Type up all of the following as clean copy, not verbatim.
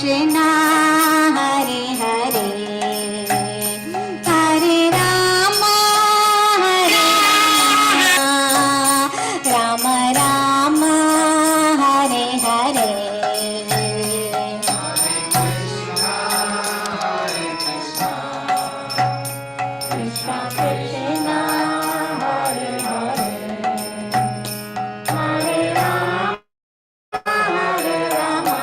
Krishna, Hare Hare, Hare Rama, Hare Rama, Rama Rama, Hare Hare, Krishna Krishna, Hare Hare, Hare Rama, Hare Rama,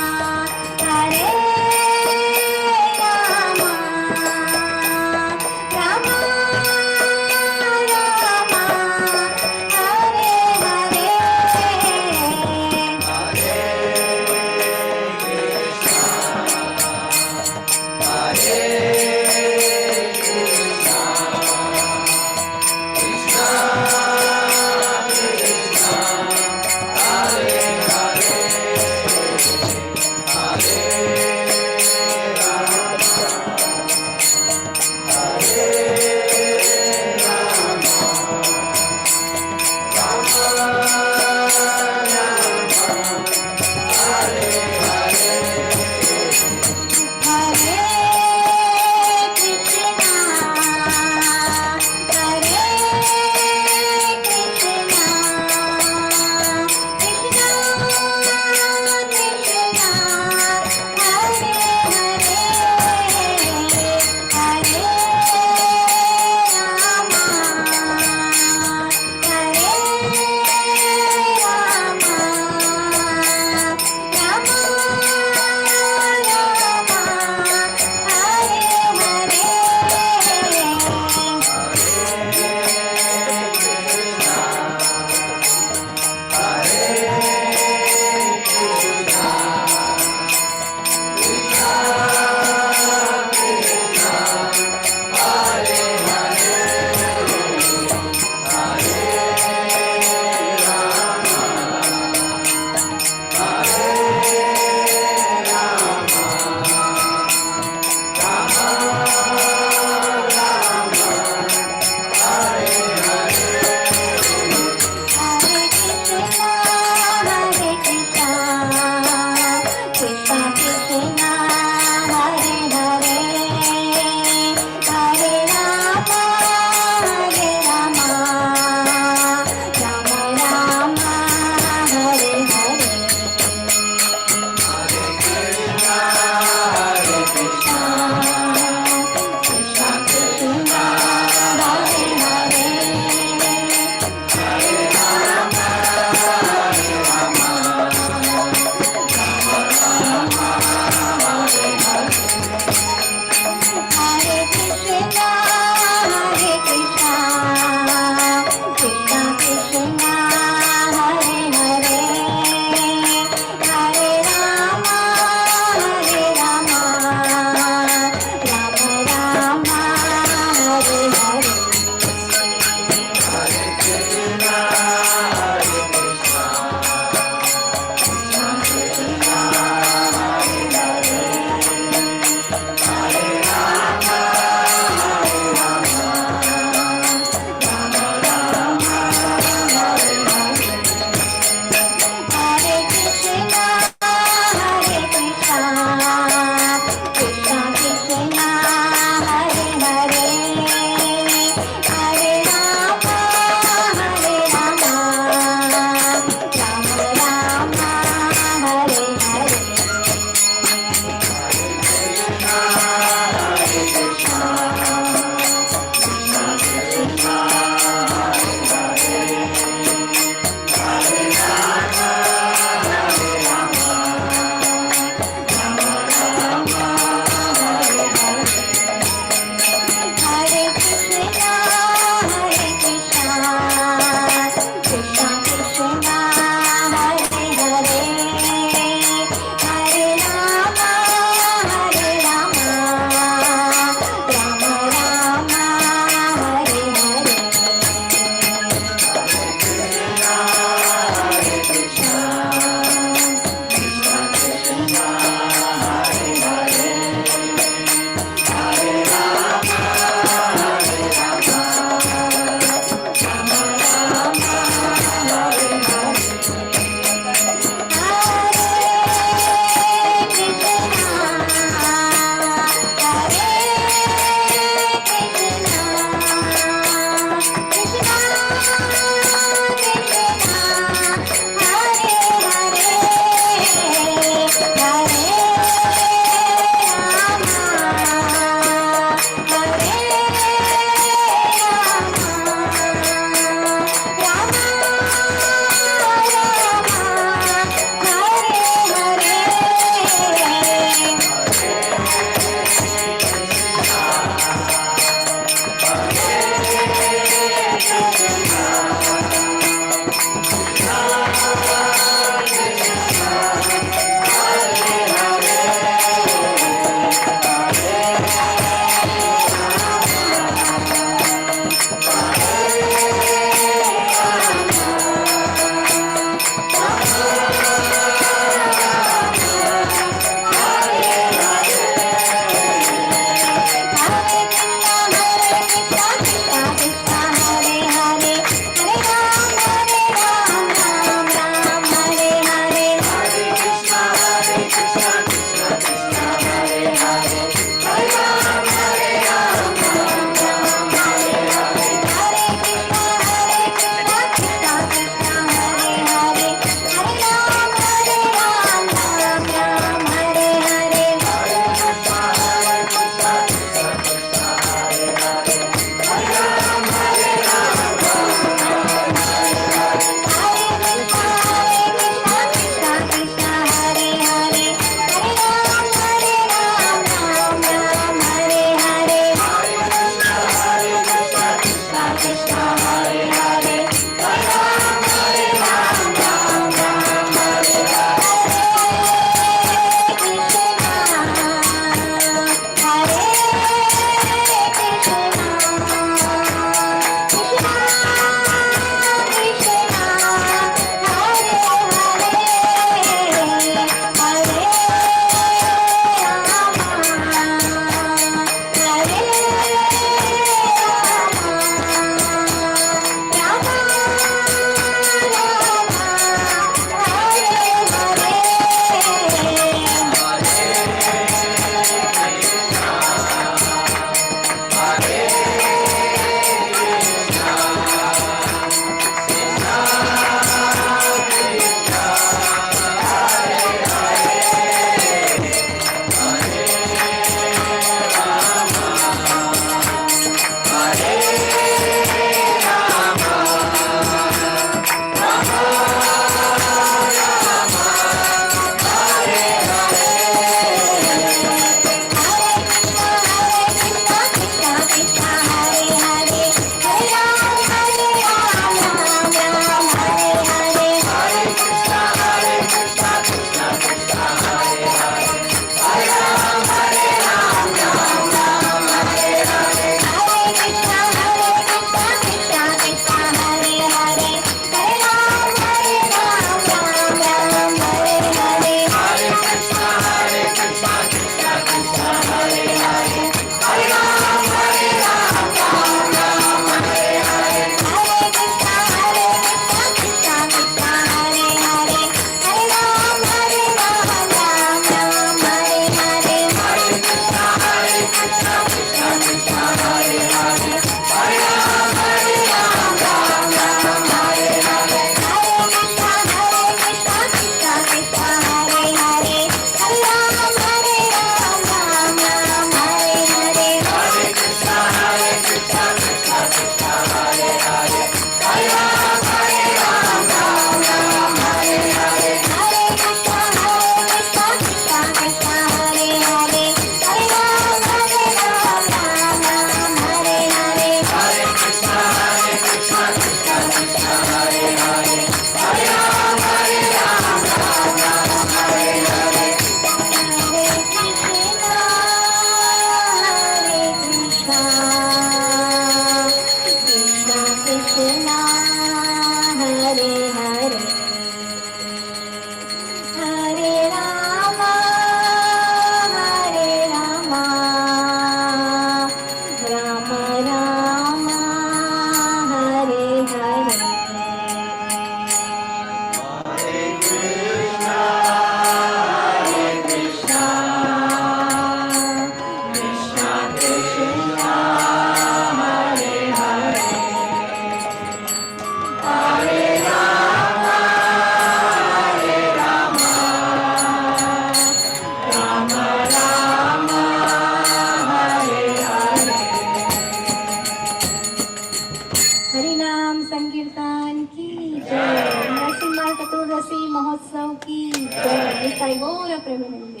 महोत्सव की जय। निताई गौर प्रेमानंदे।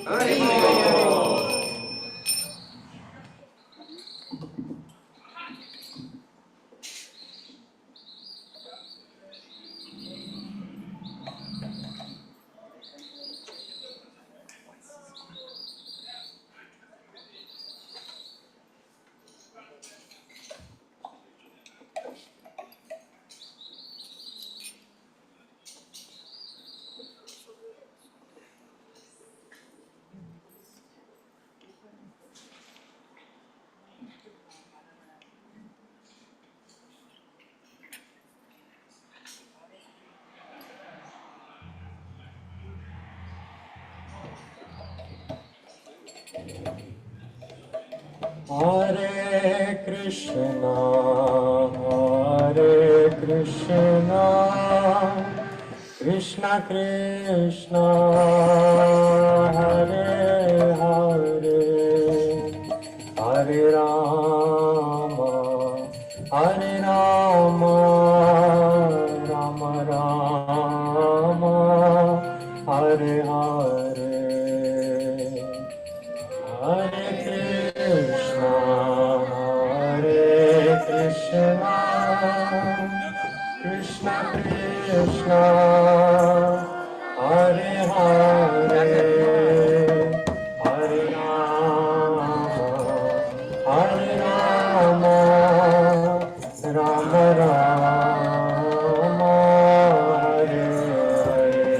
Hare Krishna, Hare Krishna, Krishna Krishna, Hare Hare, Hare Rama, Hare Rama, Rama Rama, Hare Hare. Hare Krishna, Hare Krishna, Krishna Krishna, Hare Hare, Hare Rama, Hare Rama, Rama Rama, Hare Hare,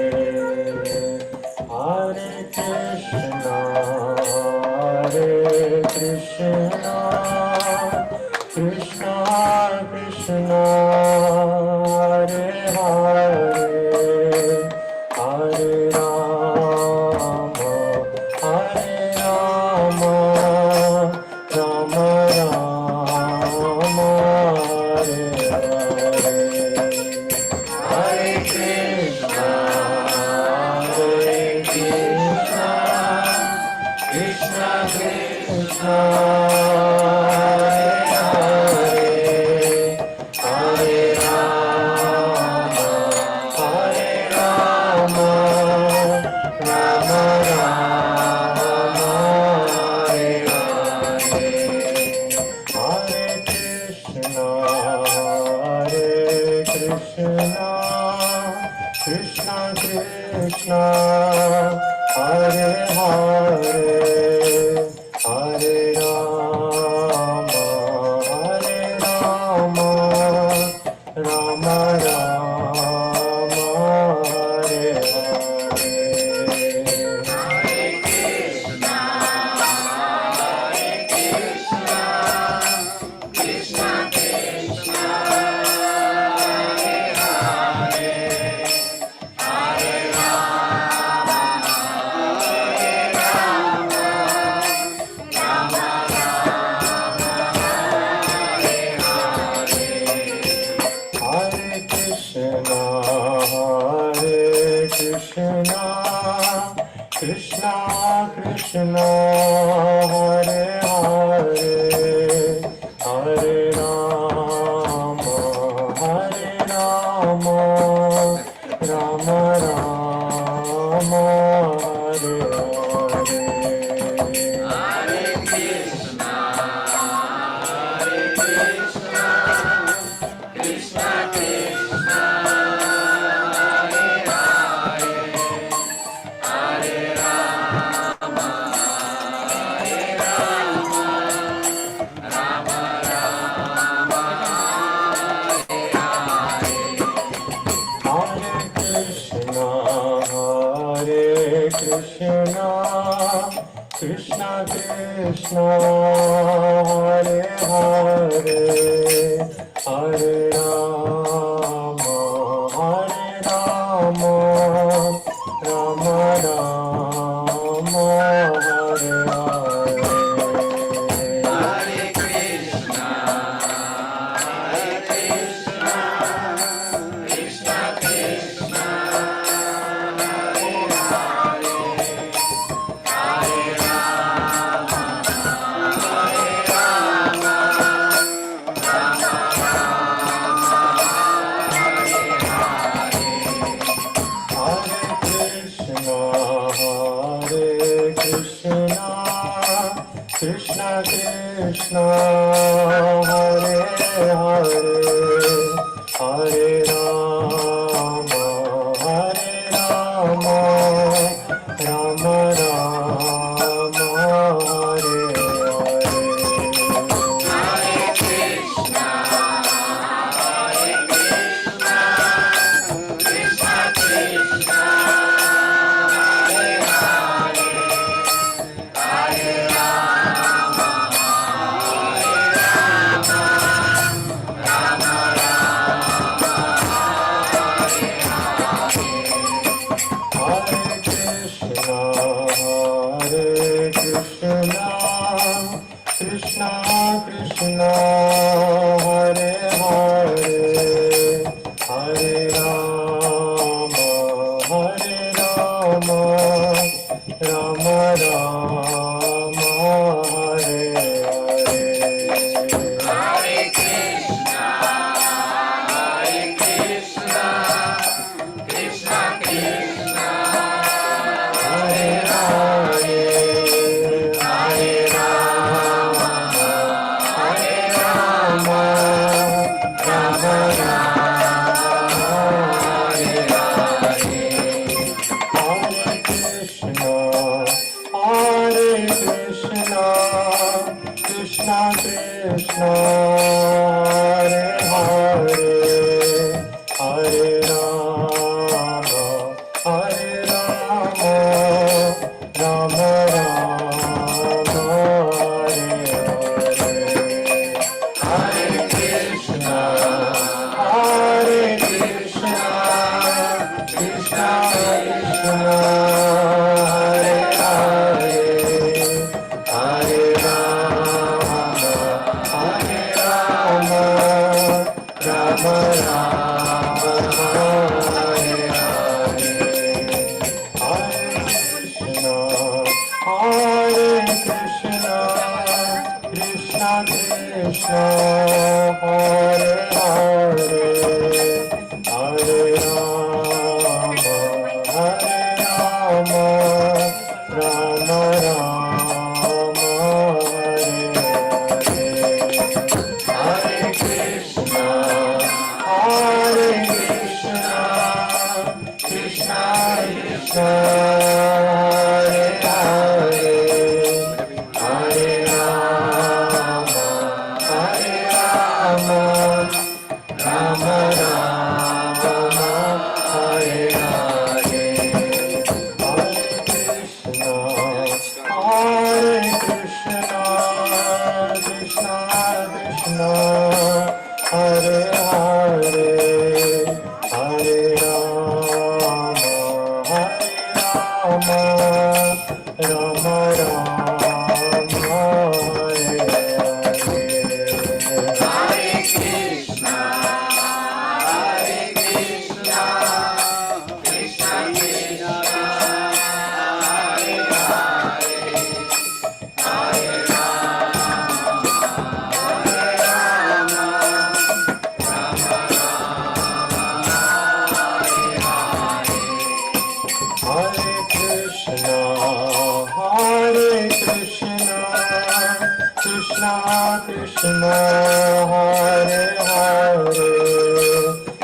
Hare Krishna, Hare Krishna, Krishna Krishna, Hare Hare, Hare Rama, Hare Rama, Rama Rama, Hare Hare, Hare Krishna, Hare Krishna, Krishna Krishna, Hare Rama, Hare Rama, Rama Rama, Hare Hare, Hare Krishna, Hare Krishna, Krishna Krishna, Hare Hare, Hare Rama, Hare Rama, Rama Rama, Hare Hare. Hare Krishna, Hare Krishna, Krishna Krishna, Hare Hare, Hare Rama, Hare Rama, Rama Rama, Hare Hare. Hare Krishna, Hare Krishna, Krishna Krishna, Hare Hare, Hare Rama, Hare Rama, Rama Rama, Hare Hare. Krishna, Hare Hare, Hare Rama, Hare Rama, Rama Rama, Hare Krishna Krishna, Hare Hare, Hare Rama, Hare Rama, Rama Rama, Hare Hare. Hare Krishna, Krishna Krishna, Hare Hare, Hare Rama, Hare Rama, Rama Rama, Hare Hare. Hare Krishna, Krishna Krishna, Hare Hare, Hare Rama, Hare Rama, Rama Rama, Hare Hare. Hare Krishna, Krishna Krishna, Hare Hare, Hare Rama, Hare Rama, Rama Rama, Hare Hare. Hare Krishna, Krishna Krishna, Hare Hare, Hare Rama, Hare Rama, Rama Rama, Hare Hare. Hare Krishna, Krishna Krishna, Hare Hare, Hare Rama, Hare Rama, Rama Rama, Hare Hare. Hare Krishna, Krishna Krishna, Hare Hare, Hare Rama, Hare Rama, Rama Rama, Hare Hare. Hare Krishna, Krishna Krishna, Hare Hare, Hare Hare Krishna, Krishna Krishna, Hare Hare,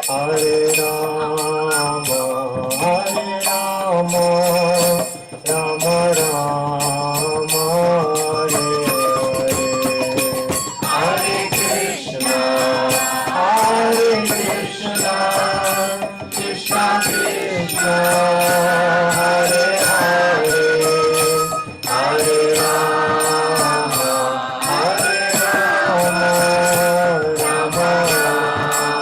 Hare Rama, Hare Rama, Rama Rama, Hare Hare. Hare Krishna, Krishna Krishna, Hare Hare, Hare Rama, Hare Rama, Rama Rama,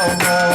Hare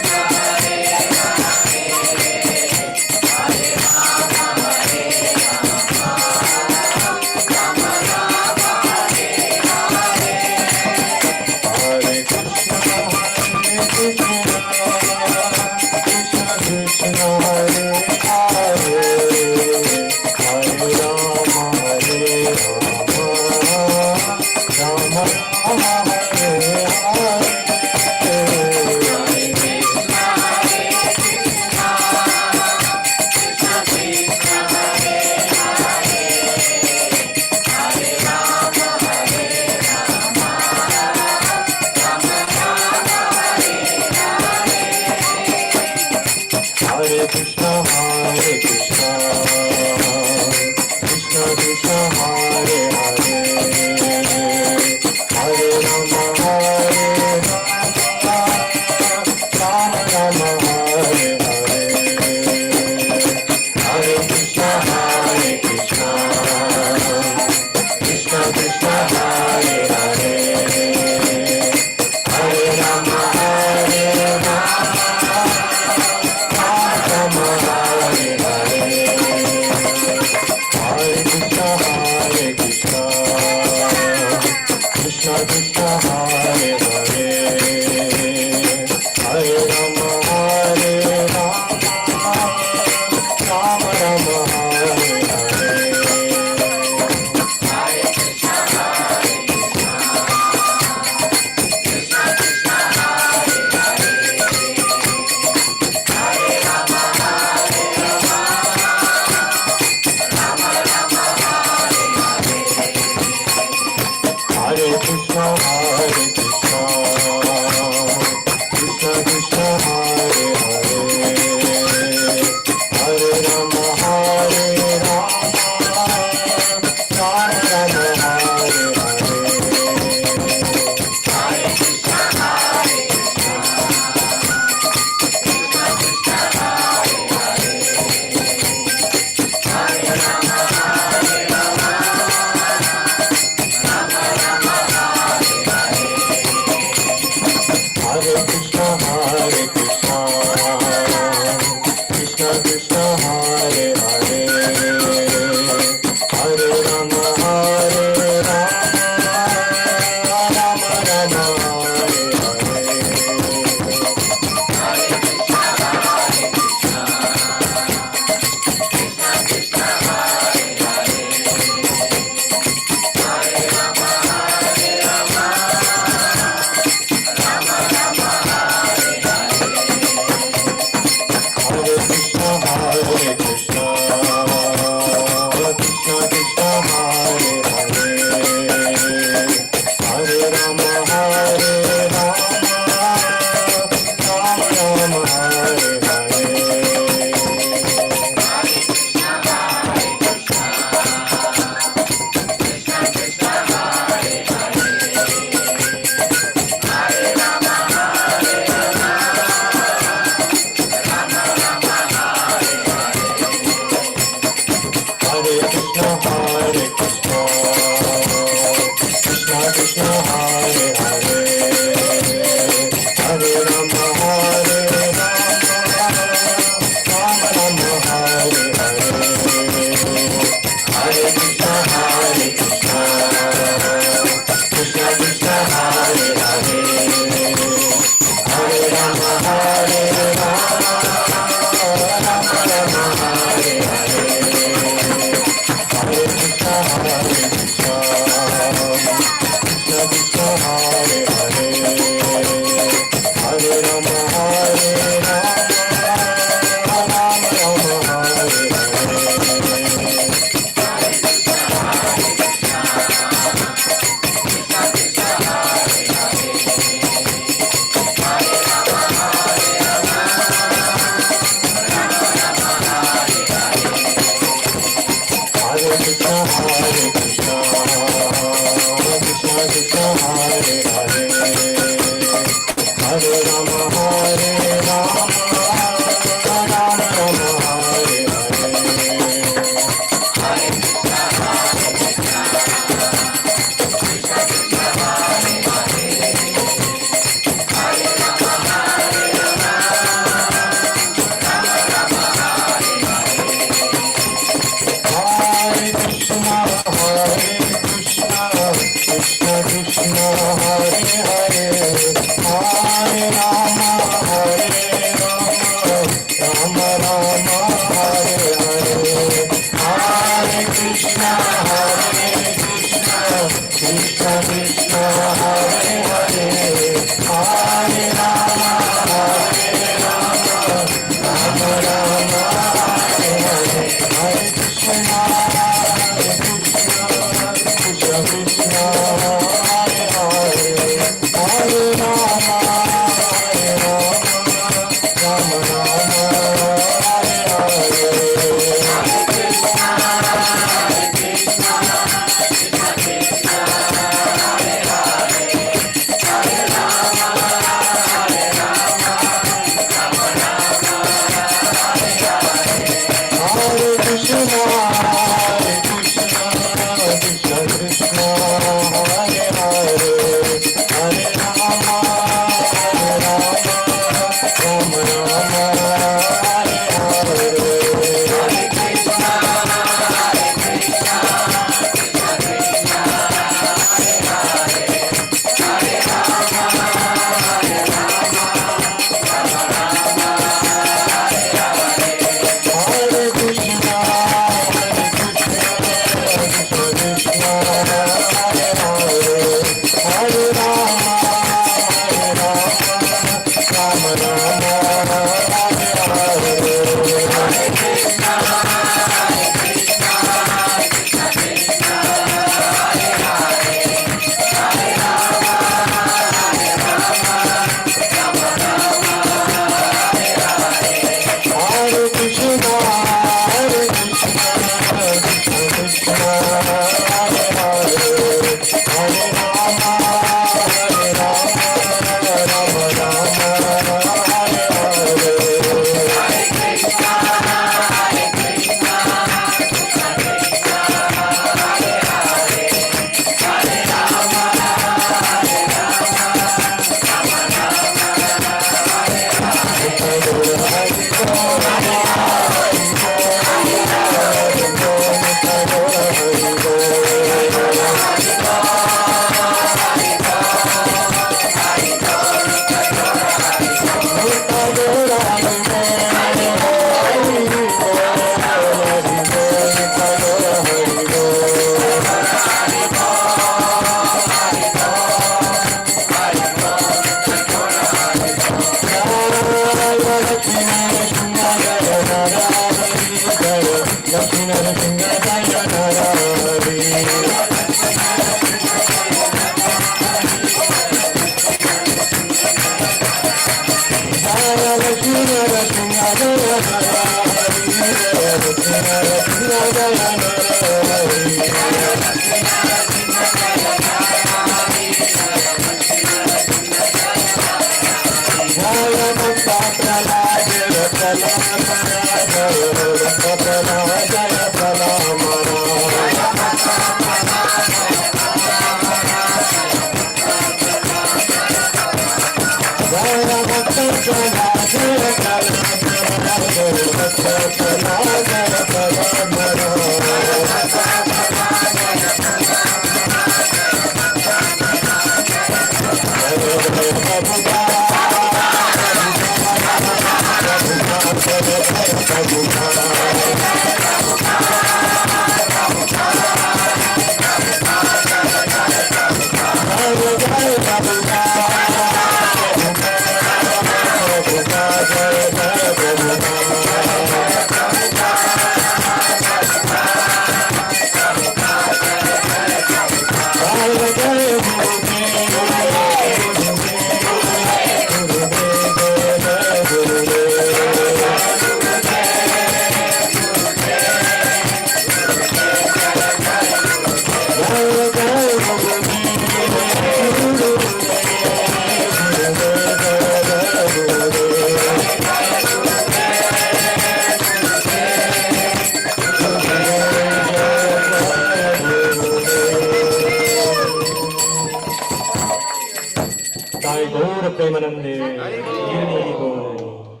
Haribo.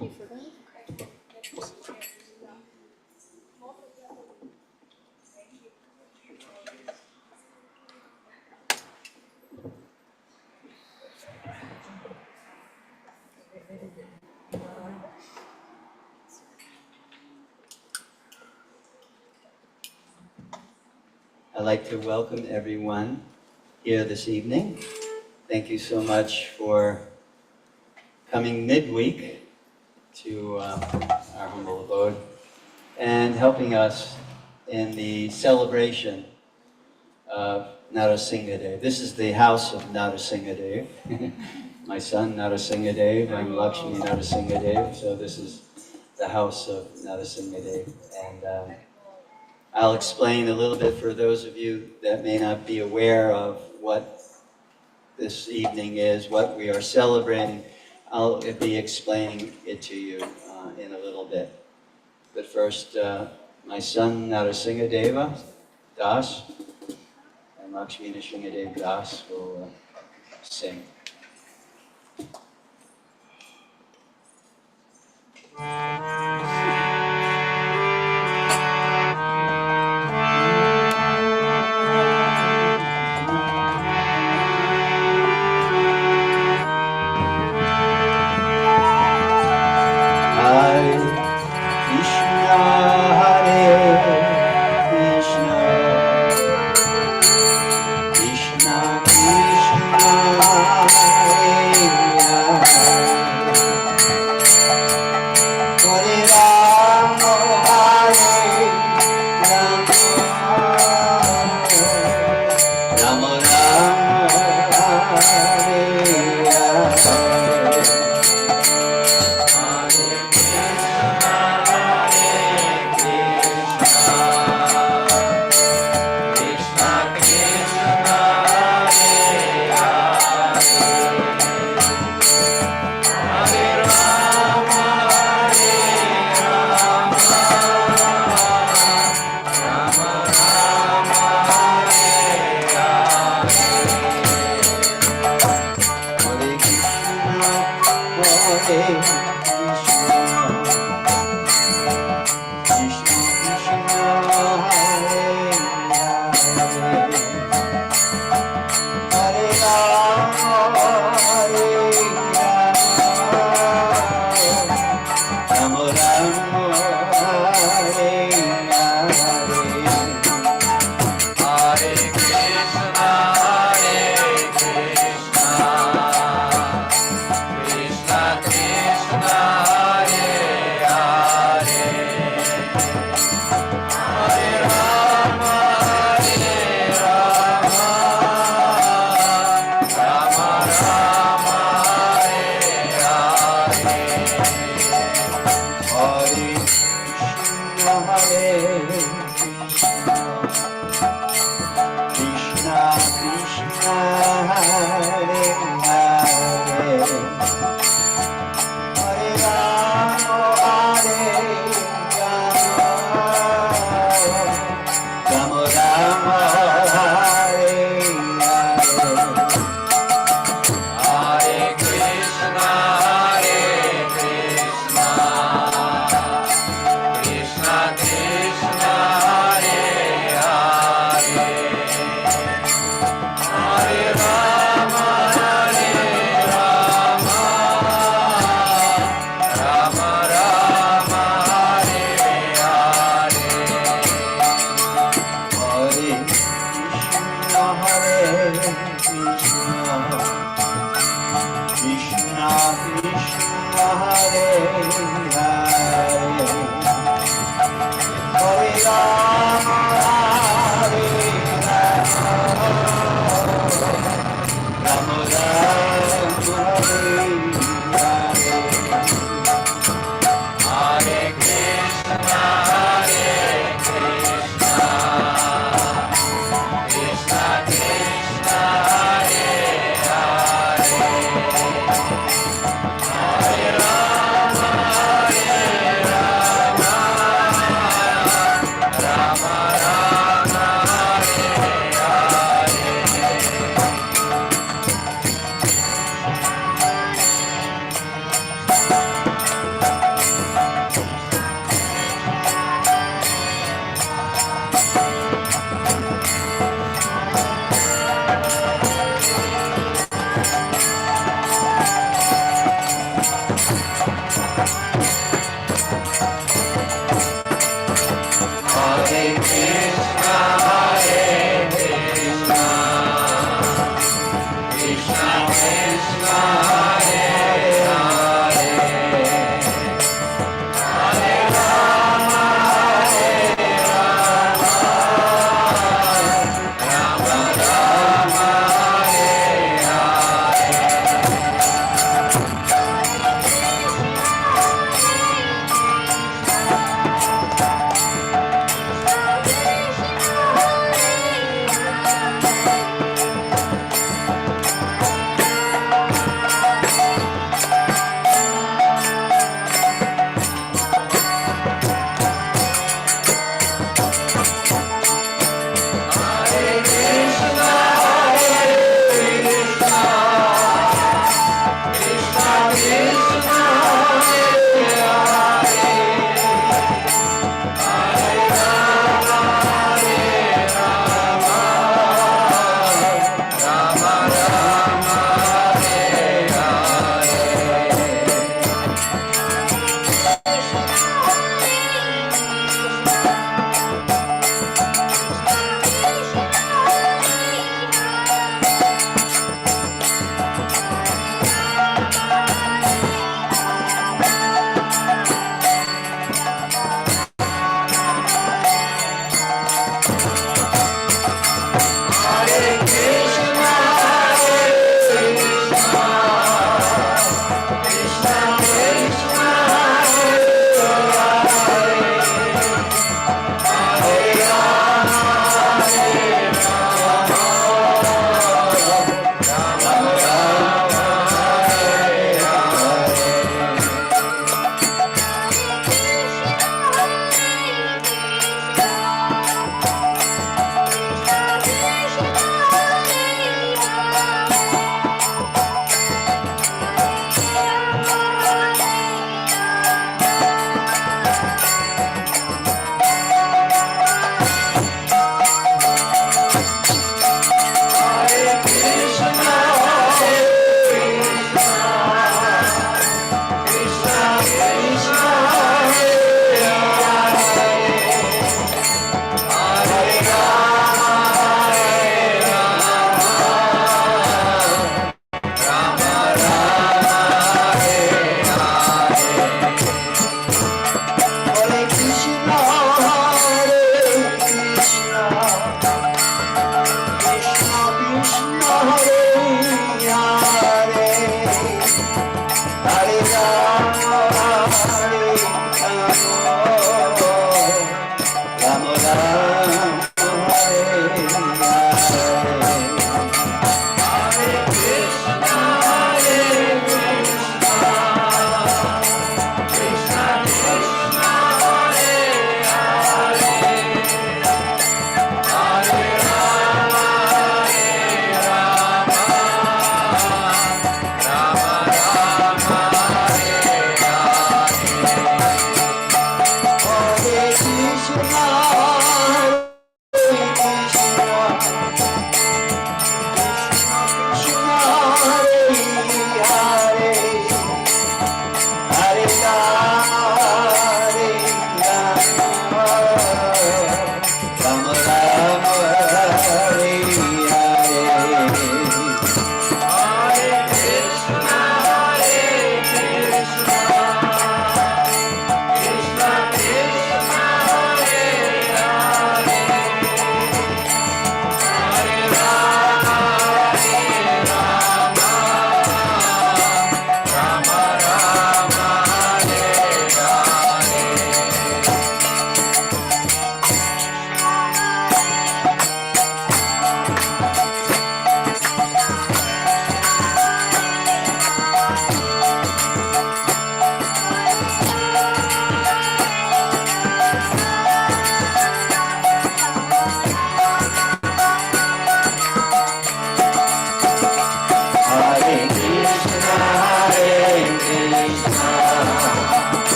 You forgot? I'd like to welcome everyone here this evening. Thank you so much for coming midweek to our humble abode and helping us in the celebration of Narasimha Dev. This is the house of Narasimha Dev. My son Narasimha Dev, I'm Lakshmi Narasimha Dev, so this is the house of Narasimha Dev. And I'll explain a little bit for those of you that may not be aware of what this evening is, what we are celebrating. I'll be explaining it to you in a little bit. But first, my son Narasimha Deva Das and Lakshmi Narasimha Dev Das will sing.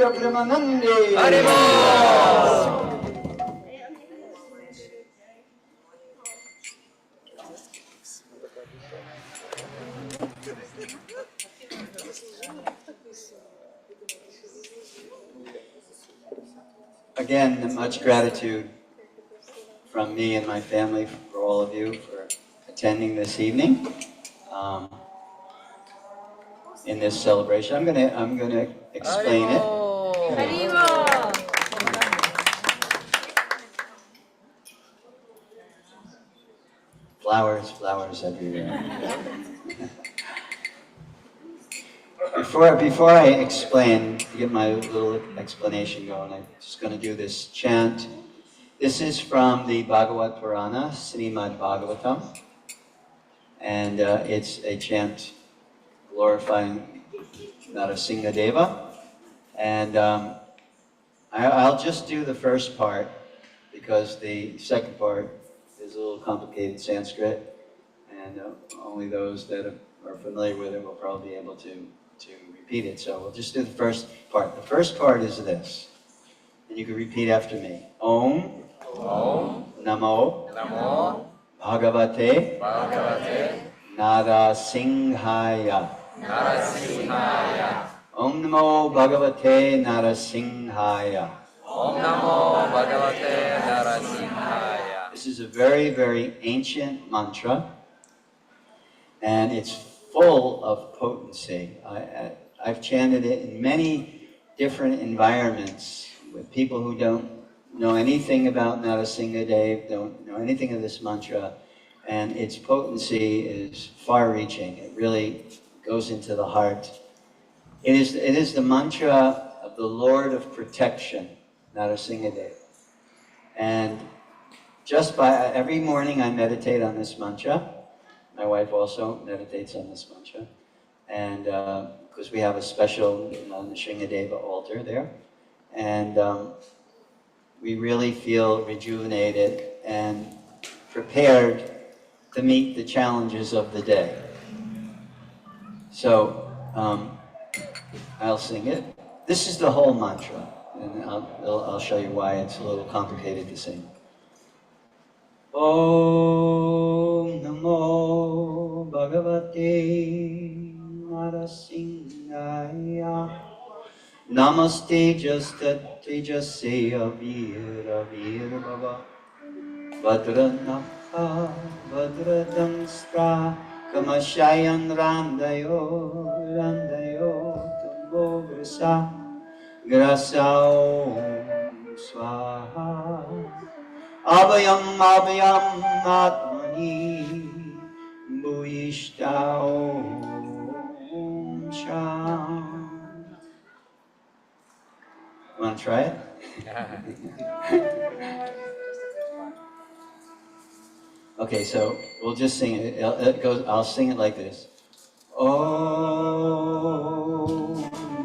Gaura Premanande. Haribol! Again, much gratitude from me and my family for all of you for attending this evening in this celebration. I'm gonna explain it. Flowers, flowers everywhere. Before I explain, to get my little explanation going, I'm just going to do this chant. This is from the Bhagavad Purana, Srimad Bhagavatam, and it's a chant glorifying Narasimha Deva. And I'll just do the first part because the second part is a little complicated Sanskrit, and only those that are familiar with it will probably be able to repeat it. So we'll just do the first part. The first part is this, and you can repeat after me. Om, Om Namo, Namo Bhagavate, Bhagavate Narasimhaya, Narasimhaya. Om Namo Bhagavate Narasimhaya. Om Namo Bhagavate Narasimhaya. This is a very, very ancient mantra, and it's full of potency. I've chanted it in many different environments with people who don't know anything about Narasimha Dev, don't know anything of this mantra, and its potency is far-reaching. It really goes into the heart. It is the mantra of the Lord of Protection, Narasimha Dev. And just by every morning I meditate on this mantra. My wife also meditates on this mantra, and because we have a special Narasimha altar there, and we really feel rejuvenated and prepared to meet the challenges of the day. So I'll sing it. This is the whole mantra, and I'll show you why it's a little complicated to sing. Om Namo Bhagavate Narasimhaya. Namaste Tejase Avir Bhava. Vajranakha Vajradamstra Kamashayan Randayo Tumbo Grasa Om Swaha. Abhayam Atmani Bhuishta Om Sham. Want to try it? Okay, so we'll just sing it. It goes. I'll sing it like this. Om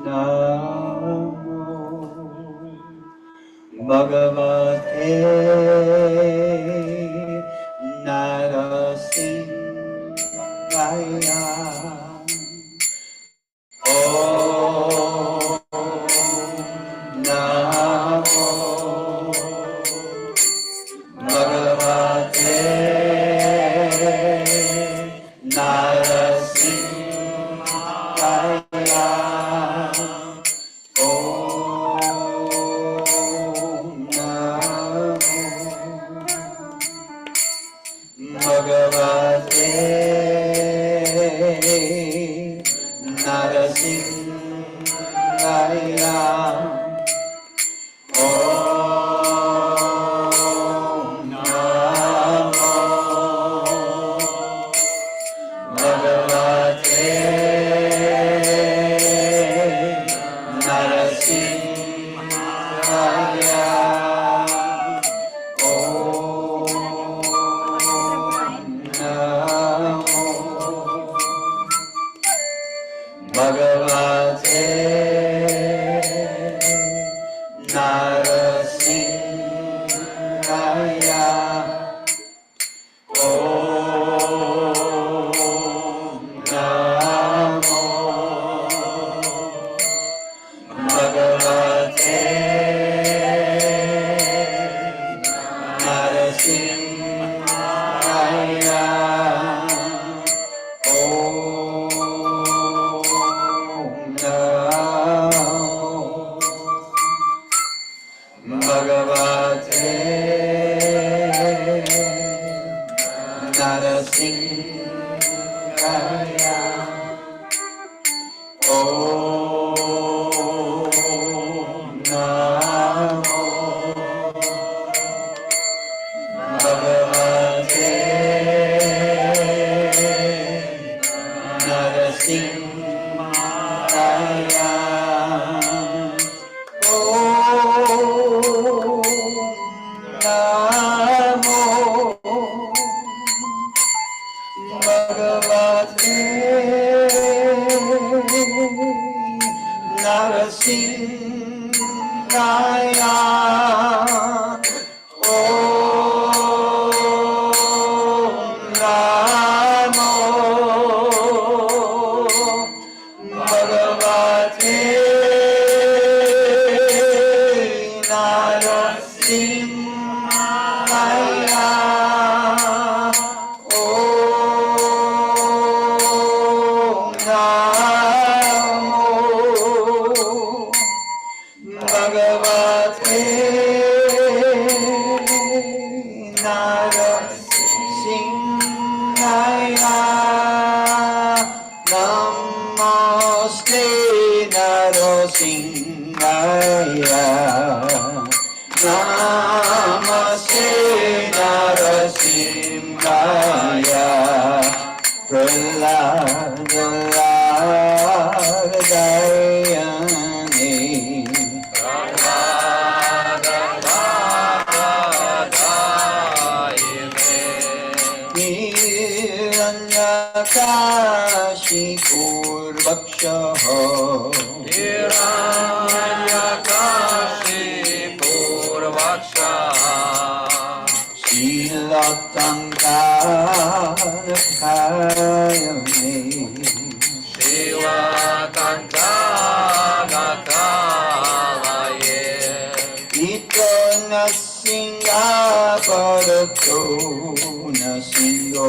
Namo Bhagavate Narasimhaya. Om Namo Bhagavate Narasimhaya. Bhagavate Narasimhaya. Om Namo Bhagavate Narasimhaya. Bhagavate Narasimhaya. Om Namo Bhagavate Narasimhaya. Bhagavate Narasimhaya. Om Namo Bhagavate Narasimhaya. Bhagavate Narasimhaya. Namaste Narasimhaya. Namaste Narasimhaya. Praladayane. Hiranyakashipurvakshaha. Hiranyakashipurvakshaha. Shilatankanakayane. Shivakankanakalaye. Ito nasinga parato nasingo.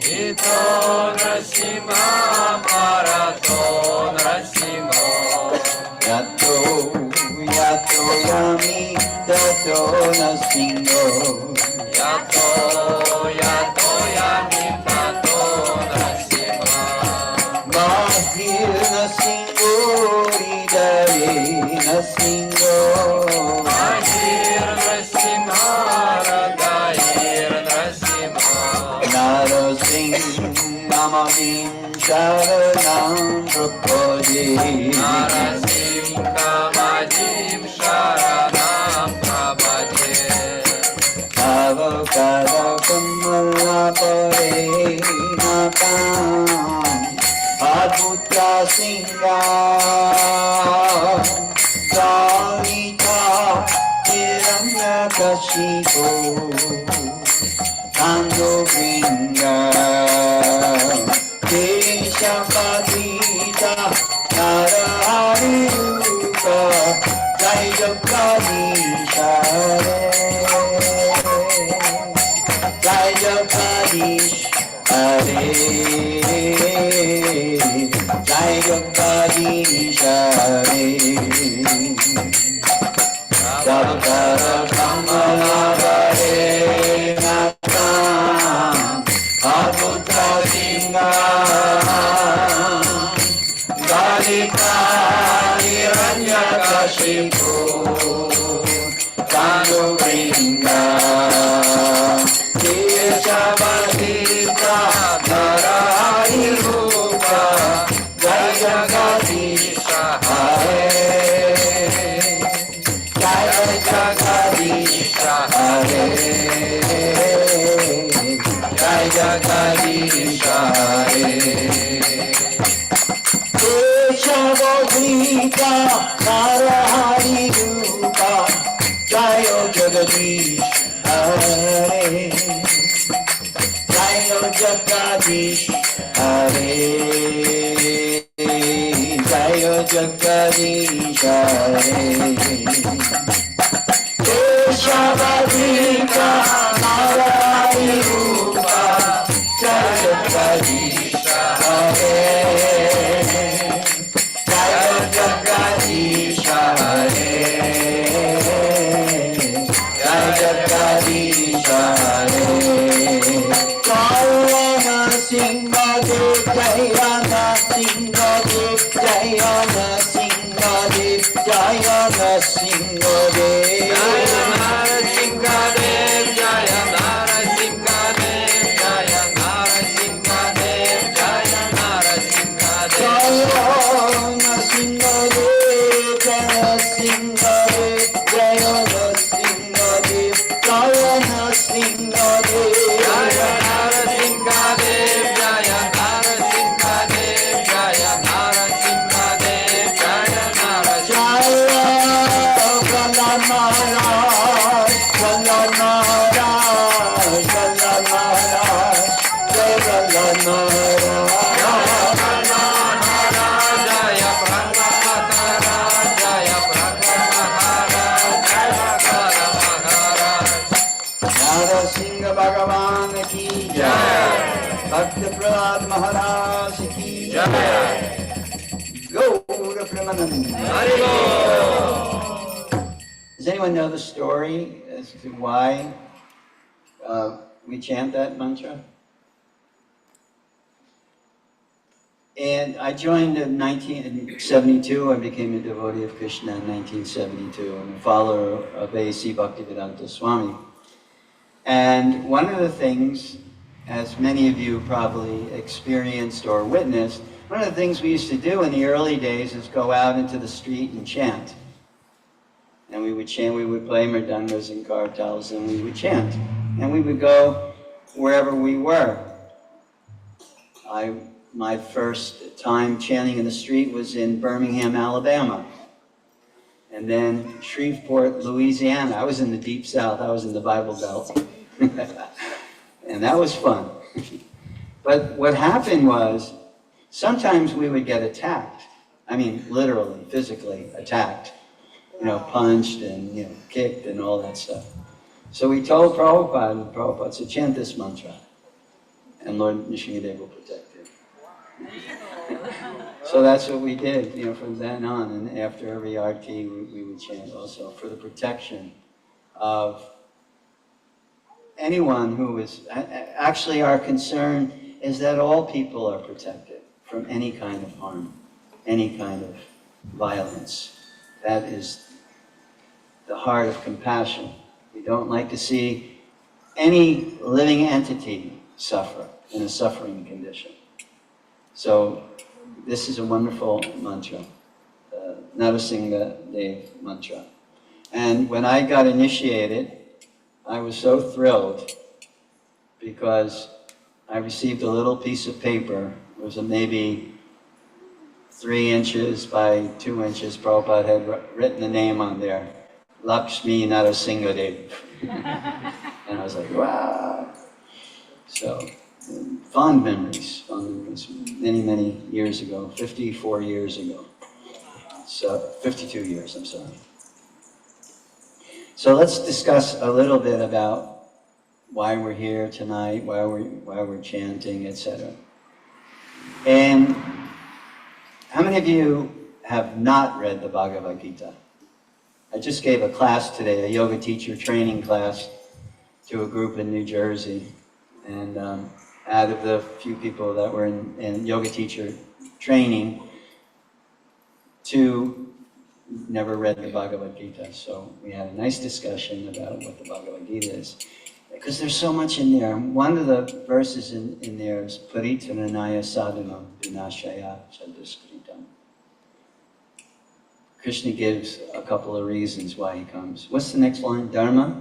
Ito Narasimha Parato Narasimha. Yato yato yami tato nasingo. Yato Yato Yami Tato Narasimha. Mahir nasingo idare nasingo. Mahir Narasimha Radahir Narasimha. Narasimhamahim sharanam prapade. Narasimha Majim Sharanam Prabhade. Avakara kamalapare napam adbhuta singha. Kalita hiranyakashipu Kandobringa. Keshapadita Narahari Rupa. Jai Jagadish Jai Jagadish Hare. Jai Jagadish Hare. Sankara Kamala Hare Natam Adbhuta Singha. Dalita Hiranyakashipu Kandobringa. Keshavadita Narahari Rupa. Jai Jagadish Hare. Jai Jagadish Hare. Jai Jagadish Hare. Keshavadita Narahari Rupa. Jai Jagadish Hare. Jai Jagadish Hare. Jai Jagadish Hare. Keshavadita Narahari Rupa. Jai Jagadish Hare. Jai Jagadish Hare. Jai Jagadish Hare. Jai Narasimha Dev. Jai Narasimha Dev. Jai Narasimha Dev. Jai Narasimha Dev. Gaura Premanande. Haribo. Does anyone know the story as to why we chant that mantra? And I joined in 1972. I became a devotee of Krishna in 1972 and a follower of A.C. Bhaktivedanta Swami. And one of the things, as many of you probably experienced or witnessed, one of the things we used to do in the early days is go out into the street and chant. And we would chant, we would play mridangas and kartals, and we would chant. And we would go wherever we were. My first time chanting in the street was in Birmingham, Alabama. And then Shreveport, Louisiana. I was in the Deep South. I was in the Bible Belt. And that was fun. But what happened was, sometimes we would get attacked. I mean, literally, physically attacked. You know, punched and, you know, kicked and all that stuff. So we told Prabhupada, and Prabhupada said, chant this mantra. And Lord Nrsimhadev will protect you. So that's what we did, you know, from then on. And after every arti, we would chant also for the protection of anyone who is, actually our concern is that all people are protected from any kind of harm, any kind of violence. That is the heart of compassion. We don't like to see any living entity suffer in a suffering condition. So this is a wonderful mantra, Narasimha Dev mantra. And when I got initiated, I was so thrilled because I received a little piece of paper. It was maybe 3 inches by 2 inches. Prabhupada had written the name on there, Lakshmi Narasimha Dev. And I was like, wow. So, fond memories, many, many years ago, 54 years ago. So, 52 years, I'm sorry. So let's discuss a little bit about why we're here tonight, why we're chanting, etc. And how many of you have not read the Bhagavad Gita? I just gave a class today, a yoga teacher training class, to a group in New Jersey. And out of the few people that were in yoga teacher training, 2 never read the Bhagavad Gita. So we had a nice discussion about what the Bhagavad Gita is. Because there's so much in there. One of the verses in there is Paritananaya sadhanam vinashaya chaduskritam. Krishna gives a couple of reasons why he comes. What's the next line? Dharma?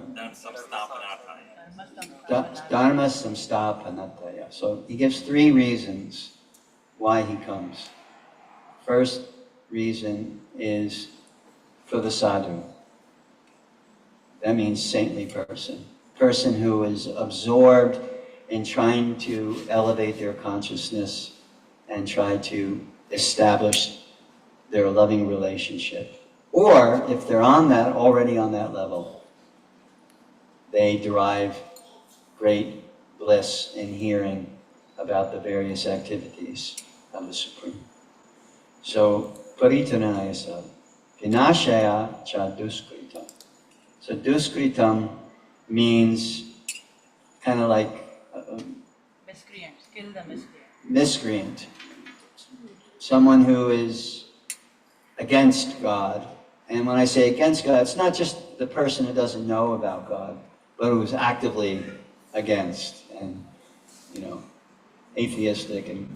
Dharma samstapanataya. So he gives 3 reasons why he comes. First reason is for the sadhu. That means saintly person. Person who is absorbed in trying to elevate their consciousness and try to establish their loving relationship. Or if they're already on that level, they derive great bliss in hearing about the various activities of the Supreme. So, paritanaya sadhu. Vinashaya cha duskritam. So duskritam means kind of like miscreant, kill the miscreant. Miscreant. Someone who is against God. And when I say against God, it's not just the person who doesn't know about God, but who's actively against and, you know, atheistic and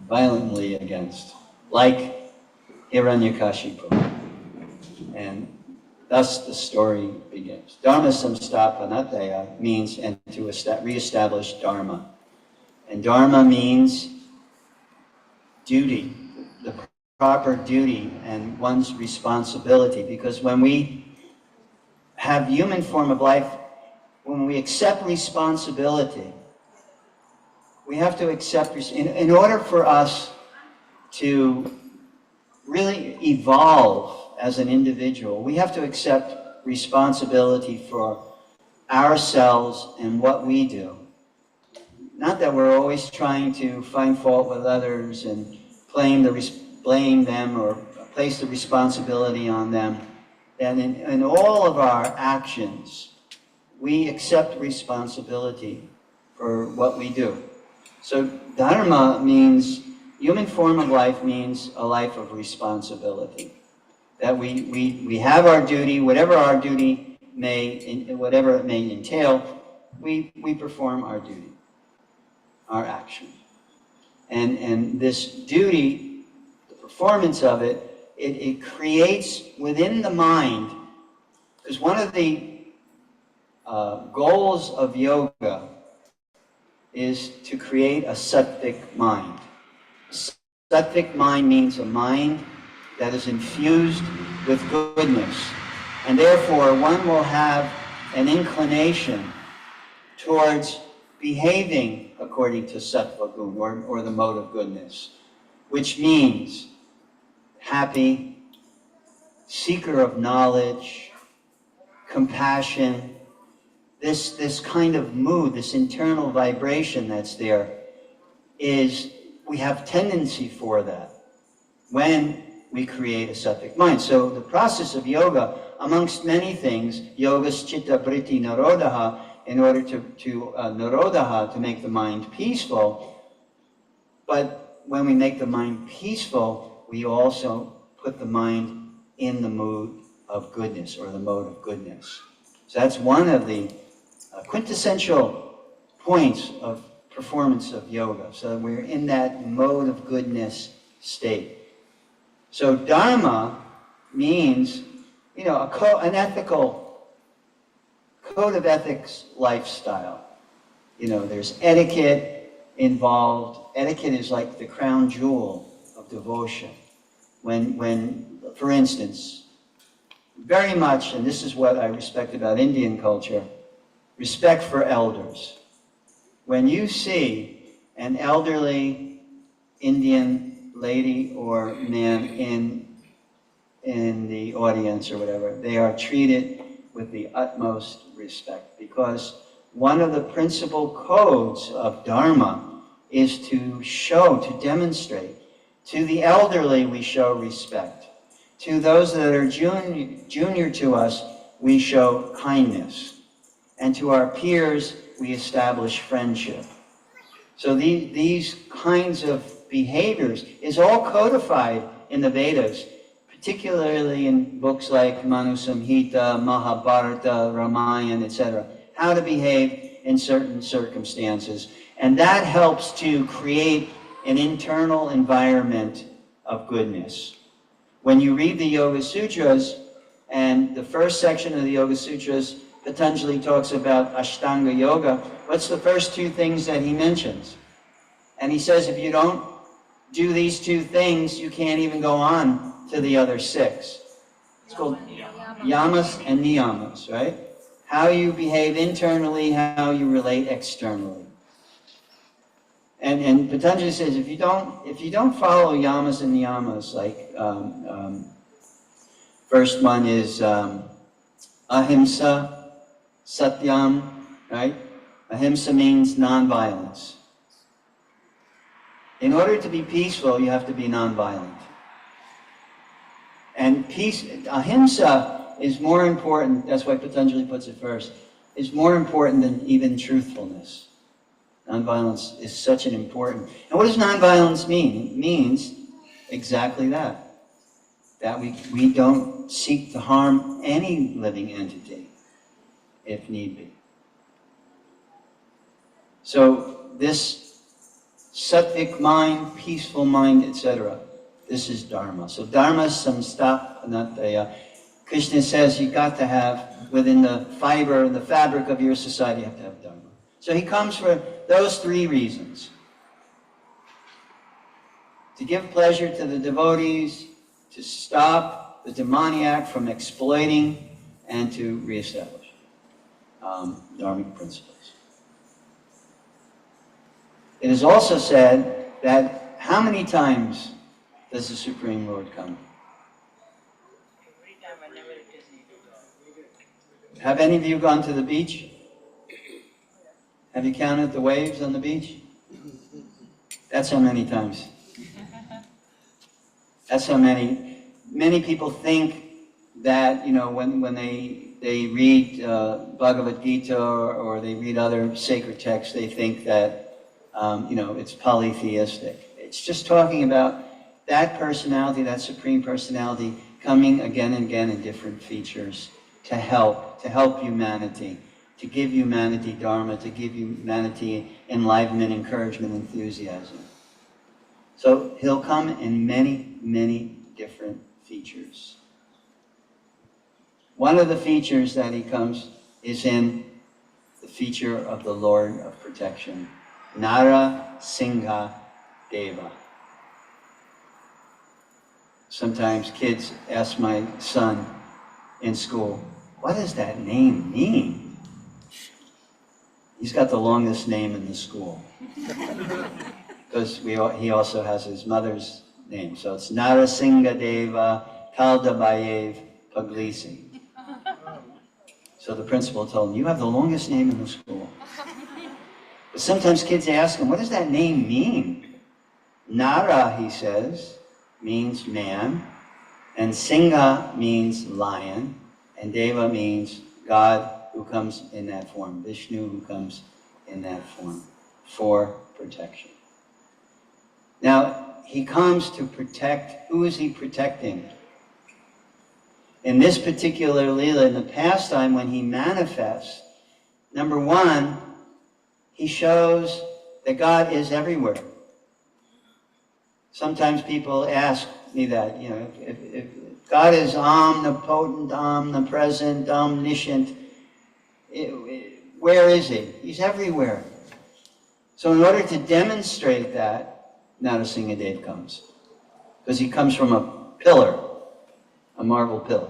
violently against. Like Hiranyakashipu. And thus the story begins. Dharma samstapanataya means and to reestablish Dharma. And Dharma means duty, the proper duty and one's responsibility. Because when we have human form of life, when we accept responsibility, we have to accept, in order for us to really evolve as an individual, we have to accept responsibility for ourselves and what we do. Not that we're always trying to find fault with others and blame them or place the responsibility on them, then in all of our actions, we accept responsibility for what we do. So dharma means, human form of life means a life of responsibility. That we have our duty, whatever our duty whatever it may entail, we perform our duty, our action. And this duty, the performance of it creates within the mind, because one of the goals of yoga is to create a sattvic mind. Sattvic mind means a mind that is infused with goodness, and therefore one will have an inclination towards behaving according to sattva gun, or the mode of goodness, which means happy, seeker of knowledge, compassion, this kind of mood, this internal vibration that's there, we have tendency for that when we create a sattvic mind. So the process of yoga, amongst many things, yoga's chitta vritti narodaha, in order to narodaha, to make the mind peaceful. But when we make the mind peaceful, we also put the mind in the mood of goodness, or the mode of goodness. So that's one of the quintessential points of performance of yoga. So we're in that mode of goodness state. So dharma means, an ethical, code of ethics lifestyle. There's etiquette involved. Etiquette is like the crown jewel of devotion. When, for instance, very much, and this is what I respect about Indian culture, respect for elders. When you see an elderly Indian lady or man in the audience or whatever, they are treated with the utmost respect, because one of the principal codes of Dharma is to demonstrate. To the elderly, we show respect. To those that are junior to us, we show kindness. And to our peers, we establish friendship. So these kinds of behaviors is all codified in the Vedas, particularly in books like Manu Samhita, Mahabharata, Ramayana, etc. How to behave in certain circumstances. And that helps to create an internal environment of goodness. When you read the Yoga Sutras, and the first section of the Yoga Sutras, Patanjali talks about Ashtanga Yoga, what's the first two things that he mentions? And he says if you don't do these two things, you can't even go on to the other six. It's called yamas and niyamas, right? How you behave internally, how you relate externally. And Patanjali says if you don't follow yamas and niyamas, like first one is ahimsa, satyam, right? Ahimsa means non-violence. In order to be peaceful, you have to be non-violent. And ahimsa is more important, that's why Patanjali puts it first, is more important than even truthfulness. Nonviolence is such an important... And what does nonviolence mean? It means exactly that. That we don't seek to harm any living entity, if need be. So this sattvic mind, peaceful mind, etc., this is Dharma. So Dharma samstapanataya. Krishna says you got to have, within the fiber and the fabric of your society, you have to have Dharma. So he comes for those three reasons. To give pleasure to the devotees, to stop the demoniac from exploiting, and to reestablish dharmic principles. It is also said that how many times does the Supreme Lord come? Every time, whenever it is needed. Have any of you gone to the beach? Have you counted the waves on the beach? That's how many times. That's how many people think that, when they read Bhagavad Gita or they read other sacred texts, they think that, it's polytheistic. It's just talking about that personality, that supreme personality, coming again and again in different features to help humanity, to give humanity dharma, to give humanity enlightenment, encouragement, enthusiasm. So he'll come in many, many different features. One of the features that he comes is in the feature of the Lord of Protection, Narasimha Deva. Sometimes kids ask my son in school, what does that name mean? He's got the longest name in the school. Because he also has his mother's name. So it's Narasimha Deva Kaldabayev Puglisi. So the principal told him, you have the longest name in the school. But sometimes kids ask him, what does that name mean? Nara, he says, means man, and Singha means lion, and Deva means God who comes in that form, Vishnu who comes in that form for protection. Now, he comes to protect. Who is he protecting? In this particular Leela, in the pastime when he manifests, number one, he shows that God is everywhere. Sometimes people ask me that, if God is omnipotent, omnipresent, omniscient, where is he? He's everywhere. So in order to demonstrate that, Narasimha Deva comes. Because he comes from a pillar, a marble pillar.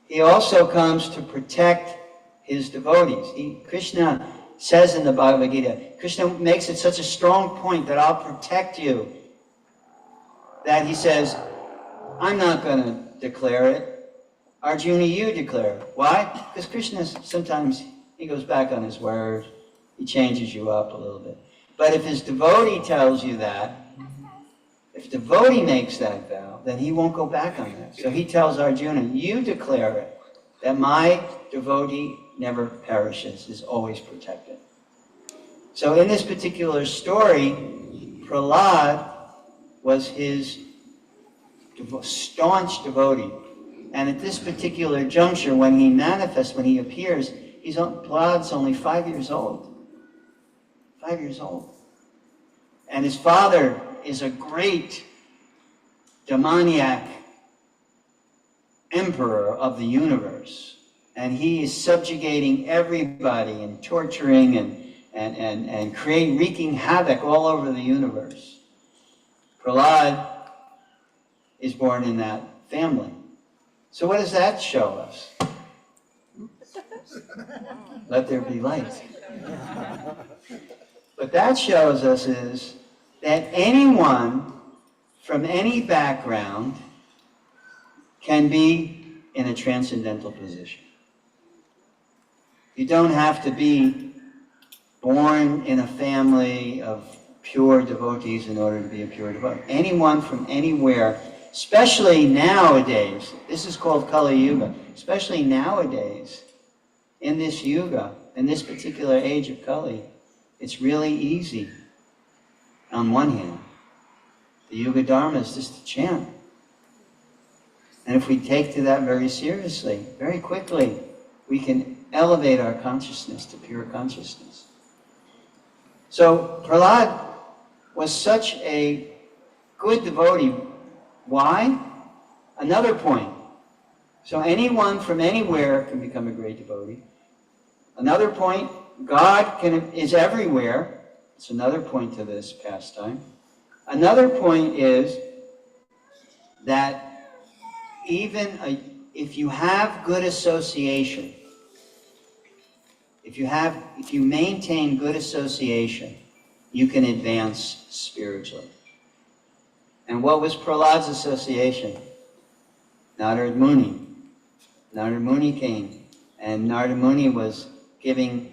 He also comes to protect his devotees. Krishna says in the Bhagavad Gita, Krishna makes it such a strong point that I'll protect you, that he says, I'm not going to declare it. Arjuna, you declare it. Why? Because Krishna sometimes, he goes back on his word. He changes you up a little bit. But if his devotee tells you that, if devotee makes that vow, then he won't go back on that. So he tells Arjuna, you declare it, that my devotee never perishes, is always protected. So in this particular story, Prahlad was his staunch devotee. And at this particular juncture, when he manifests, when he appears, Prahlad's only 5 years old. 5 years old. And his father is a great demoniac emperor of the universe. And he is subjugating everybody and torturing and wreaking havoc all over the universe. Prahlad is born in that family. So what does that show us? Let there be light. What that shows us is that anyone from any background can be in a transcendental position. You don't have to be born in a family of pure devotees in order to be a pure devotee. Anyone from anywhere, especially nowadays, this is called Kali Yuga, especially nowadays, in this Yuga, in this particular age of Kali, it's really easy. On one hand, the Yuga Dharma is just a chant. And if we take to that very seriously, very quickly, we can elevate our consciousness to pure consciousness. So Prahlad was such a good devotee. Why? Another point. So anyone from anywhere can become a great devotee. Another point, God is everywhere. It's another point to this pastime. Another point is that if you have good association, if you maintain good association, you can advance spiritually. And what was Prahlad's association? Narad Muni. Narad Muni came, and Narad Muni was giving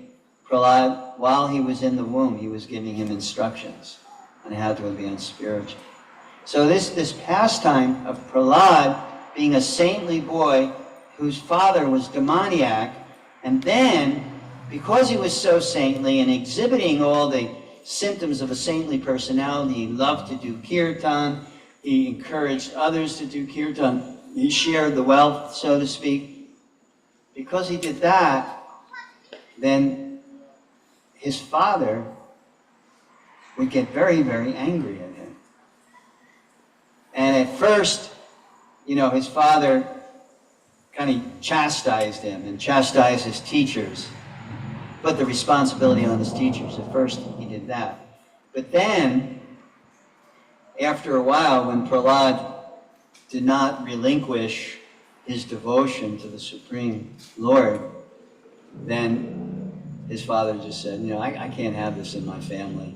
Prahlad, while he was in the womb, he was giving him instructions on how to advance spiritually. So this pastime of Prahlad being a saintly boy whose father was demoniac, and then, because he was so saintly and exhibiting all the symptoms of a saintly personality, he loved to do kirtan, he encouraged others to do kirtan, he shared the wealth, so to speak. Because he did that, then his father would get very, very angry at him. And at first, his father kind of chastised him and chastised his teachers, put the responsibility on his teachers. At first, he did that. But then, after a while, when Prahlad did not relinquish his devotion to the Supreme Lord, then his father just said, I can't have this in my family.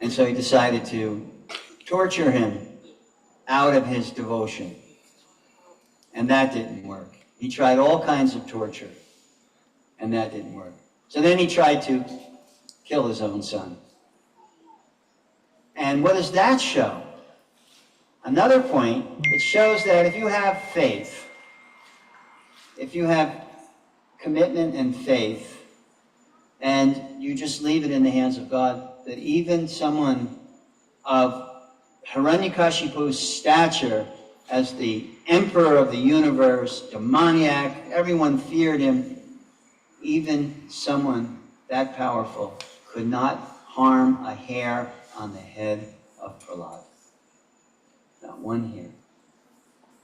And so he decided to torture him out of his devotion. And that didn't work. He tried all kinds of torture, and that didn't work. So then he tried to kill his own son. And what does that show? Another point, it shows that if you have faith, if you have commitment and faith, and you just leave it in the hands of God, that even someone of Hiranyakashipu's stature as the emperor of the universe, demoniac, everyone feared him, even someone that powerful could not harm a hair on the head of Prahlad. Not one hair.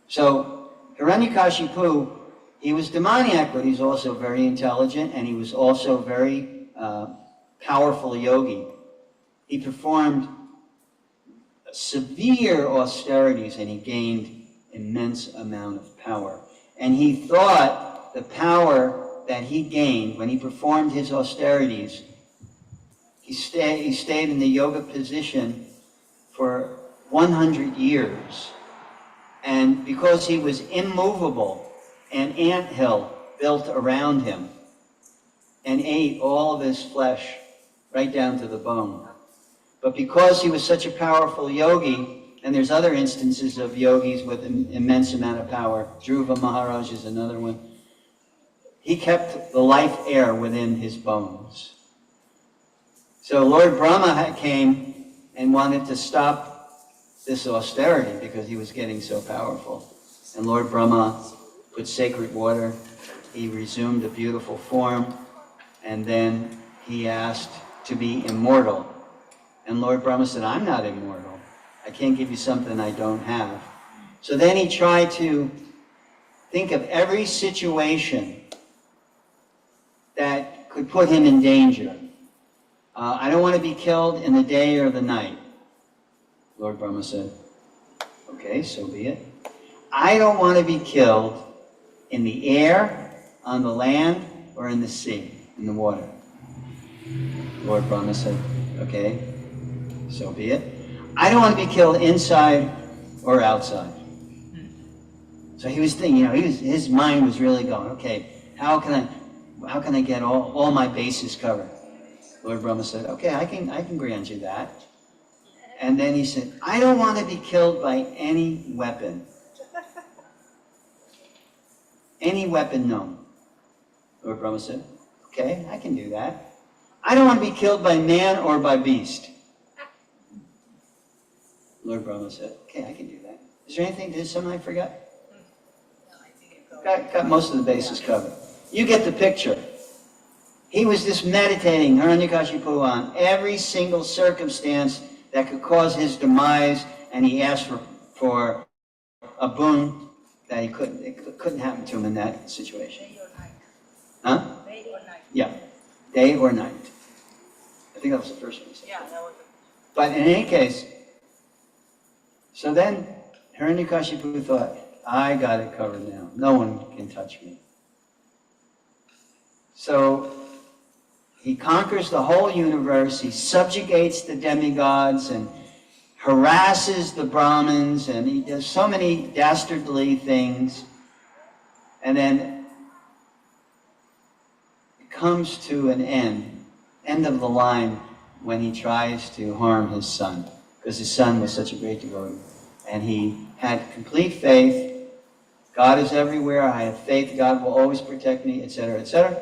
So Hiranyakashipu, he was demoniac, but he's also very intelligent, and he was also very powerful yogi. He performed severe austerities, and he gained immense amount of power. And he thought the power that he gained when he performed his austerities, he stayed in the yoga position for 100 years. And because he was immovable, an anthill built around him and ate all of his flesh right down to the bone. But because he was such a powerful yogi, and there's other instances of yogis with an immense amount of power, Dhruva Maharaj is another one, he kept the life air within his bones. So Lord Brahma came and wanted to stop this austerity because he was getting so powerful. And Lord Brahma put sacred water, he resumed a beautiful form, and then he asked to be immortal. And Lord Brahma said, I'm not immortal. I can't give you something I don't have. So then he tried to think of every situation that could put him in danger. I don't want to be killed in the day or the night. Lord Brahma said, okay, so be it. I don't want to be killed in the air, on the land, or in the sea, in the water. Lord Brahma said, okay, so be it. I don't want to be killed inside or outside. So he was thinking, his mind was really going, okay, how can I get all my bases covered? Lord Brahma said, okay, I can grant you that. And then he said, I don't want to be killed by any weapon. Any weapon known. Lord Brahma said, okay, I can do that. I don't want to be killed by man or by beast. Lord Brahma said, okay, I can do that. Is there anything, did something I forgot? No, I think it Got most of the bases covered. You get the picture. He was just meditating, Hiranyakashipu, on every single circumstance that could cause his demise, and he asked for a boon that it couldn't happen to him in that situation. Day or night. Huh? Day or night. Yeah, day or night. I think that was the first one. Yeah, that was But in any case, so then Hiranyakashipu thought, I got it covered now. No one can touch me. So he conquers the whole universe, he subjugates the demigods and harasses the Brahmins, and he does so many dastardly things. And then it comes to an end of the line when he tries to harm his son. because his son was such a great devotee. And he had complete faith. God is everywhere. I have faith. God will always protect me, etc., etc.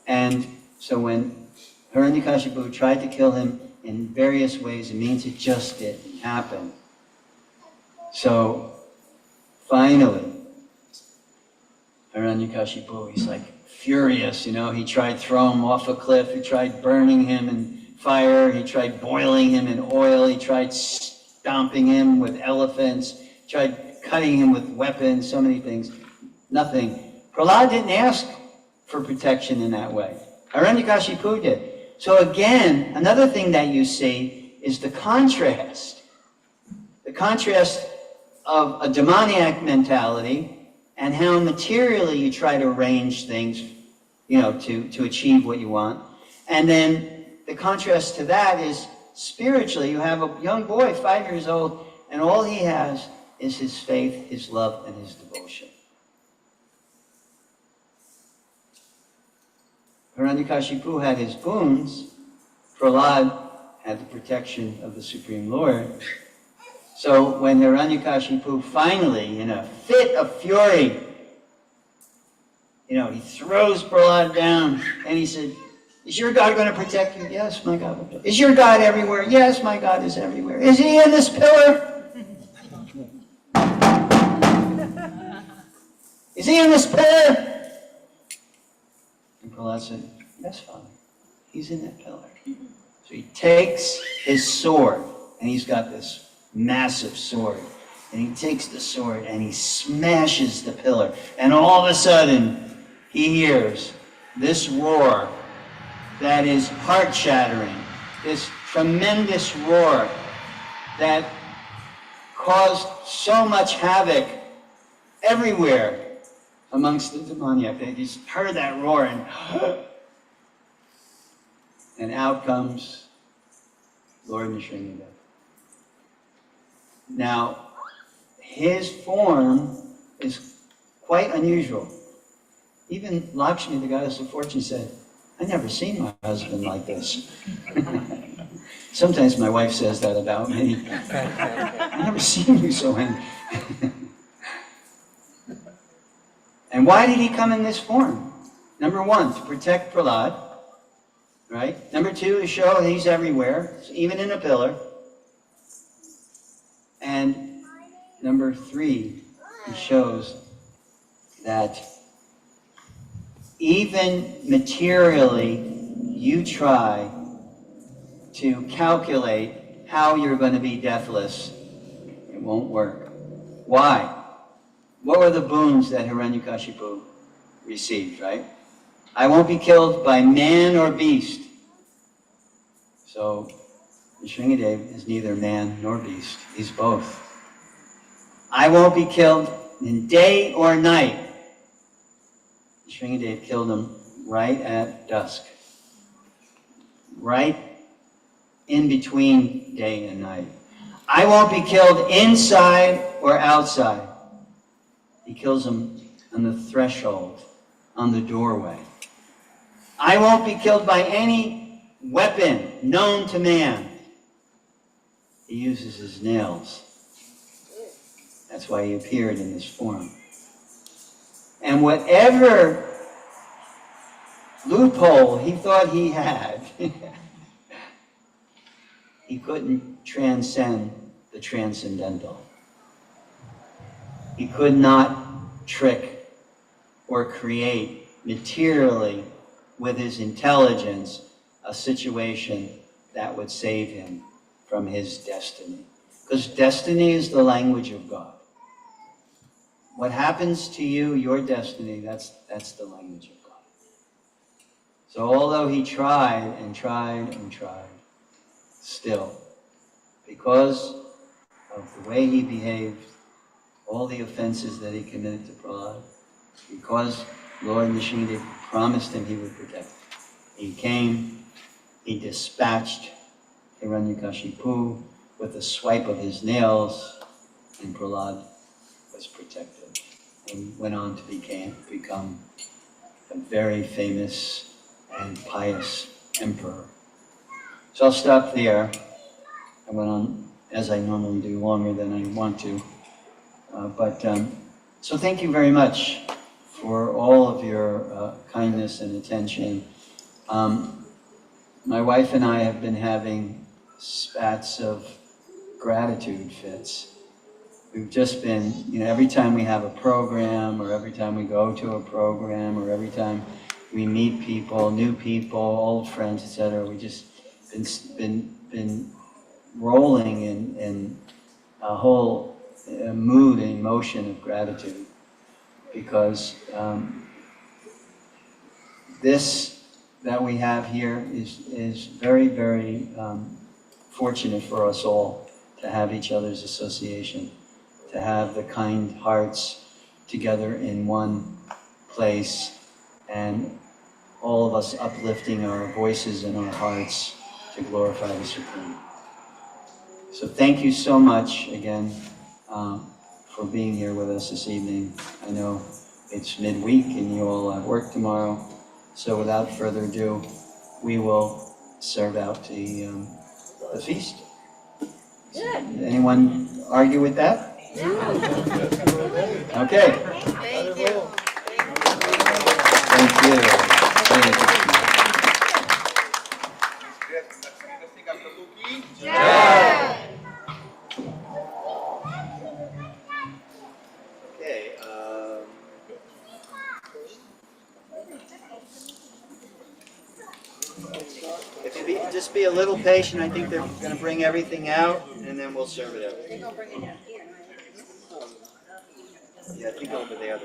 And so when Hiranyakashipu tried to kill him in various ways, it means it just didn't happen. So finally, Hiranyakashipu, he's like furious, you know. He tried throwing him off a cliff. He tried burning him in fire. He tried boiling him in oil. He tried stomping him with elephants. He tried cutting him with weapons, so many things. Nothing. Prahlad didn't ask for protection in that way. Hiranyakashipu did. So again, another thing that you see is the contrast. The contrast of a demoniac mentality and how materially you try to arrange things, you know, to achieve what you want. And then the contrast to that is spiritually, you have a young boy, 5 years old, and all he has is his faith, his love, and his devotion. Hiranyakashipu had his boons. Prahlad had the protection of the Supreme Lord. So when Hiranyakashipu finally, in a fit of fury, you know, he throws Prahlad down and he said, "Is your God going to protect you?" "Yes, my God will protect you." "Is your God everywhere?" "Yes, my God is everywhere." "Is he in this pillar?" "Is he in this pillar?" And Prahlad said, "Yes, Father, he's in that pillar." So he takes his sword, and he's got this massive sword, and he takes the sword and he smashes the pillar, and all of a sudden he hears this roar that is heart-shattering, this tremendous roar that caused so much havoc everywhere amongst the demoniac. They just heard that roar, and out comes Lord Nrsimhadev. Now, his form is quite unusual. Even Lakshmi, the goddess of fortune, said, "I've never seen my husband like this." Sometimes my wife says that about me. "I've never seen you so angry." And why did he come in this form? Number one, to protect Prahlad, right? Number two, to show he's everywhere, even in a pillar. And number three, he shows that even materially, you try to calculate how you're going to be deathless, it won't work. Why? What were the boons that Hiranyakashipu received, right? "I won't be killed by man or beast." So Nrsimhadev is neither man nor beast. He's both. "I won't be killed in day or night." Nrsimhadev killed him right at dusk. Right in between day and night. "I won't be killed inside or outside." He kills him on the threshold, on the doorway. "I won't be killed by any weapon known to man." He uses his nails. That's why he appeared in this form. And whatever loophole he thought he had, he couldn't transcend the transcendental. He could not trick or create materially with his intelligence a situation that would save him from his destiny. Because destiny is the language of God. What happens to you, your destiny, that's the language of God. So although he tried and tried and tried, still, because of the way he behaved, all the offenses that he committed to Prahlad, because Lord Nrsimhadev promised him he would protect him. He came, he dispatched Hiranyakashipu with a swipe of his nails, and Prahlad was protected and went on to become a very famous and pious emperor. So I'll stop there. I went on as I normally do, longer than I want to. So thank you very much for all of your kindness and attention. My wife and I have been having spats of gratitude fits. We've just been, every time we have a program, or every time we go to a program, or every time we meet people, new people, old friends, etc., we just been rolling in a whole mood and emotion of gratitude, because this that we have here is very, very fortunate for us all to have each other's association, to have the kind hearts together in one place, and all of us uplifting our voices and our hearts to glorify the Supreme. So thank you so much again for being here with us this evening. I know it's midweek and you all have work tomorrow, so without further ado, we will serve out the feast. Anyone argue with that? Okay. Thank you. Thank you. Okay. If you just be a little patient, I think they're going to bring everything out, and then we'll serve it out. They're gonna bring it down here, right? Yeah, I think over there.